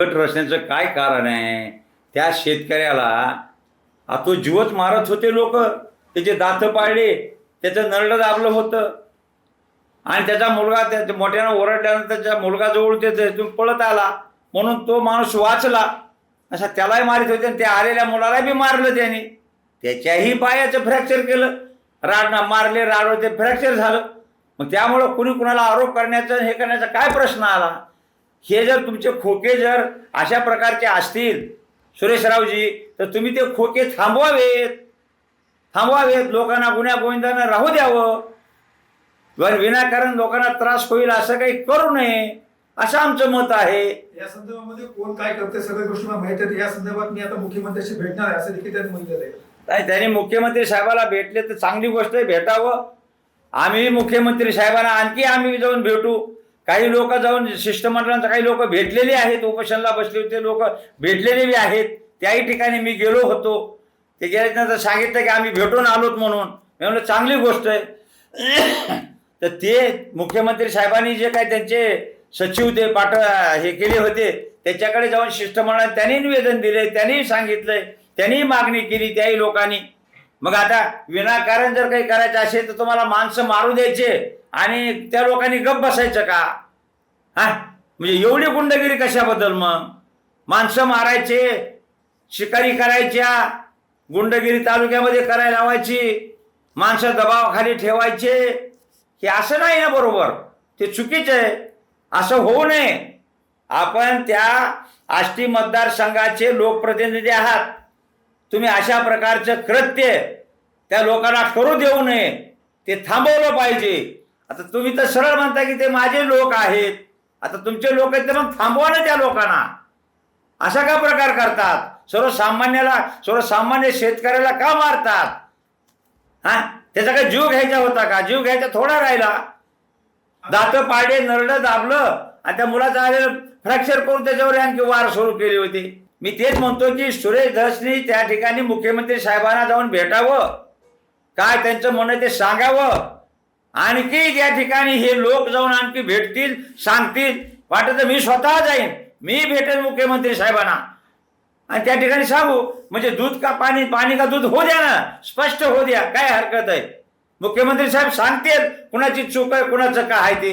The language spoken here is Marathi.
कट रचण्याचं काय कारण आहे? त्या शेतकऱ्याला तो जीवच मारत होते लोक, त्याचे दात पाळले, त्याचं नरडं दाबलं होतं आणि त्याचा मुलगा त्या मोठ्यानं ओरडल्यानंतर त्याच्या मुलगा जवळ तिथून पळत आला म्हणून तो माणूस वाचला. असा त्यालाही मारित होते आणि त्या आलेल्या मुलाला बी मारलं त्याने. त्याच्याही पायाचं फ्रॅक्चर केलं. राड मारले, राड फ्रॅक्चर झालं. मग त्यामुळं कुणी कुणाला आरोप करण्याचं हे करण्याचा काय प्रश्न आला? हे जर तुमचे खोके जर अशा प्रकारचे असतील सुरेशरावजी, तर तुम्ही ते खोके थांबवावेत. लोकांना गुन्ह्या गोविंदानं राहू द्यावं. विनाकारण लोकांना त्रास होईल असं काही करू नये, असं आमचं मत आहे. या संदर्भामध्ये कोण काय करते सगळ्या गोष्टी मला माहिती आहेत. या संदर्भात मी आता मुख्यमंत्र्यांशी भेटणार आहे असं देखील त्यांनी म्हटलेलं आहे. नाही, त्यांनी मुख्यमंत्री साहेबाला भेटले तर चांगली गोष्ट आहे, भेटावं. आम्ही मुख्यमंत्री साहेबांना आणखी आम्ही जाऊन भेटू. काही लोक जाऊन शिष्टमंडळांचा काही लोक भेटलेले आहेत, उपोषणाला बसले होते लोक भेटलेले बी आहेत. त्याही ठिकाणी मी गेलो होतो. ते गेल्यानंतर सांगितलं की आम्ही भेटून आलोत म्हणून. मी म्हणलं चांगली गोष्ट आहे. तर ते मुख्यमंत्री साहेबांनी जे काही त्यांचे सचिव ते हे केले होते त्याच्याकडे जाऊन शिष्टमंडळाने त्यांनी निवेदन दिले, त्यांनी सांगितलंय, त्यांनी मागणी केली त्याही लोकांनी. मग आता विनाकारण जर काही करायचं असेल तर तुम्हाला माणसं मारू द्यायचे आणि त्या लोकांनी गप्प बसायचं का? म्हणजे एवढी गुंडगिरी कशाबद्दल? मग माणसं मारायचे, शिकारी करायच्या, गुंडगिरी तालुक्यामध्ये करायला लावायची, माणसं दबावाखाली ठेवायचे, हे असं नाही ना बरोबर. ते चुकीचं आहे. असं होऊ नये. आपण त्या आष्टी मतदारसंघाचे लोकप्रतिनिधी आहात. तुम्ही अशा प्रकारचं कृत्य त्या लोकांना करू देऊ नये. ते थांबवलं पाहिजे. आता तुम्ही तर सरळ म्हणता की ते माझे लोक आहेत. आता तुमचे लोक आहेत तर मग थांबवा ना त्या लोकांना. असा का प्रकार करतात? सर्वसामान्य शेतकऱ्याला का मारतात? त्याचा काय जीव घ्यायचा होता का? जीव घ्यायचा थोडा राहिला. दात पाडे, नरडं दाबलं आणि त्या मुलाचं आलेलं फ्रॅक्चर करून त्याच्यावर आणखी वार सुरू केली होती. मी तेच म्हणतो की सुरेश धसनी त्या ठिकाणी मुख्यमंत्री साहेबांना जाऊन भेटावं, काय त्यांचं म्हणणं ते सांगावं. आणखी त्या ठिकाणी हे लोक जाऊन आणखी भेटतील, सांगतील. वाटत मी स्वतः जाईन, मी भेटेन मुख्यमंत्री साहेबांना आणि त्या ठिकाणी सांगू. म्हणजे दूध का पाणी, पाणी का दूध हो द्या ना, स्पष्ट हो द्या, काय हरकत आहे? मुख्यमंत्री साहेब सांगतील कुणाची चूक आहे, कुणाचं काय आहे ते.